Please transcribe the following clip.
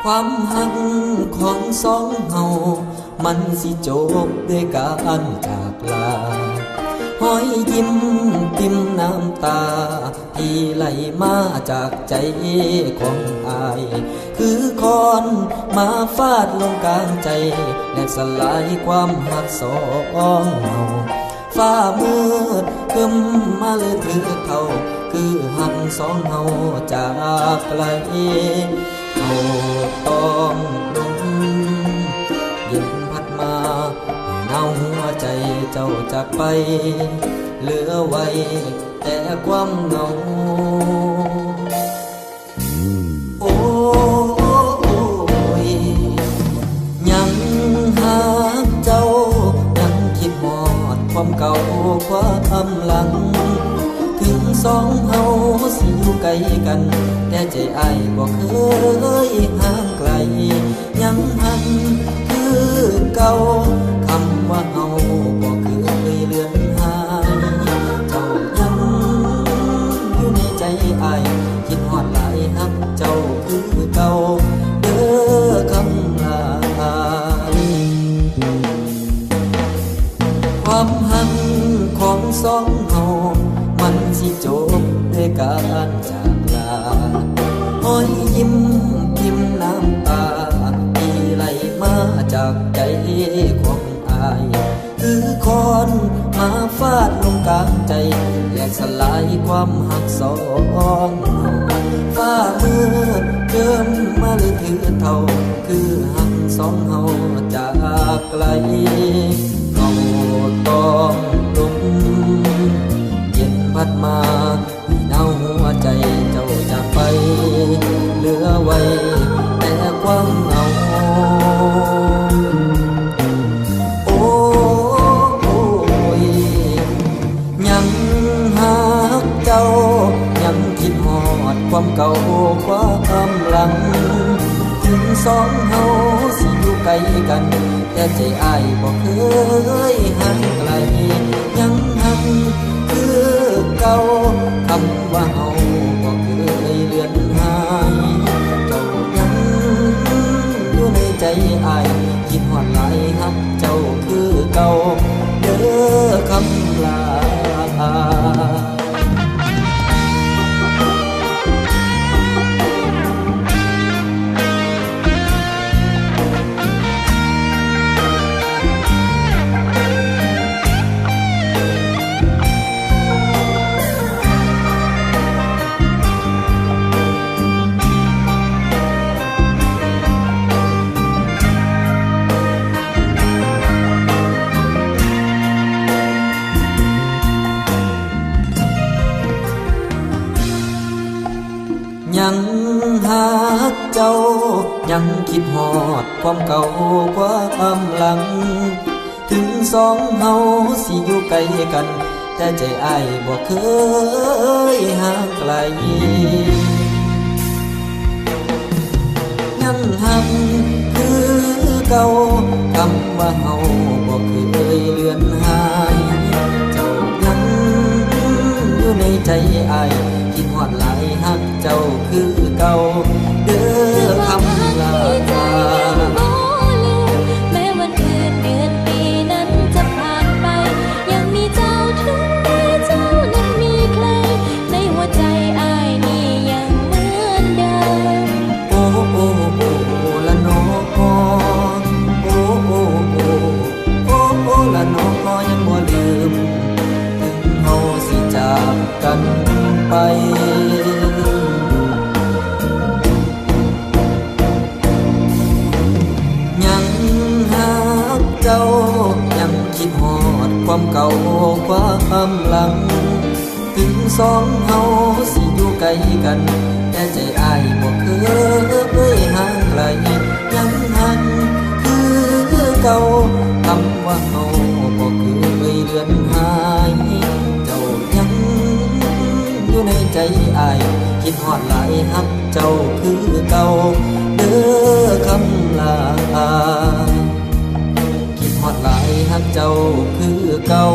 ความหักของสองเฮามันสิจบด้วยการจากลาห้อยยิ้มปิ่มน้ำตาที่ไหลมาจากใจของอายคือคอนมาฟาดลงกลางใจและสลายความหักสองเฮาฟ้ามืดครึ้มมาเลยถือเท่าคือหักสองเฮาจากไกลเอาต้องลงเย็นพัดมาหนาวหัวใจเจ้าจากไปเหลือไว้แต่ความเหงาโอ้ยยังหาเจ้ายังคิดหอดความเก่าความหลังถึงสองเฮาสิอยู่ไกลกันแต่ใจอ้ายบ่เคยห่างไกลยังหักคือเก่าคำว่าเฮาบ่เคยเลือนหายเจ้ายังอยู่ในใจอ้ายคิดฮอดหลายฮักเจ้าคือเก่าเด้อคำลาความหักของสองเฮามันสิจบด้วยการจากลาห้อยยิ้มพิมพ์น้ำตาที่ไหลมาจากใจของอายคือคอนมาฟาดลงกลางใจแหลกสลายความหักสองฟ้ามืดเกิมมาเลยถือเท่าคือหักสองเฮาจากไกลเขาต้องลงพัดมาให้หนาวหัวใจเจ้าจากไปเหลือไว้แต่ความเหงาโอ้ยยังหาเจ้ายังคิดหอดความเก่าความหลังถึงสองเฮาสิอยู่ไกลกันแต่ใจอ้ายบ่เคยห่างไกลยังหักเก่าคำว่าเฮาบ่เคยเลือนหายเจ้ายังอยู่ในใจอ้ายคิดฮอดหลายฮักเจ้าคือเก่าเด้อคำลายังหาเจ้ายังคิดหอดความเก่าความหลังถึงสองเฮาสิอยู่ไกลกันแต่ใจอ้ายบ่เคยห่างไกลยังหักคือเก่าคำว่าเฮาบ่เคยเลือนหายเจ้ายังอยู่ในใจอ้ายคิดฮอดหลายฮักเจ้าคือเก่าเด้อคำลาแม้วันคืนเดือนปีนั้นจะผ่านไปยังมีเจ้าถึงแม้เจ้านั้นมีใครในหัวใจอ้ายนี่ยังเหมือนเดิมโอ้โอ้โอ้ละน้องโอ้โอ้โอ้โอ้โอ้ละน้องยังบ่ลืมถึงเฮาสิจากกันไปยังหาเจ้ายังคิดหอดความเก่าความหลังถึงสองเฮาสิอยู่ไกลกันแต่ใจอ้ายบ่เคยห่างไกลยังหักคือเก่าคำว่าเฮาบ่เคยเลือนหายเจ้ายังอยู่ในใจอ้ายคิดฮอดหลายฮักเจ้าคือเก่าเด้อคำลาคิดฮอดหลายฮักเจ้าคือเก่า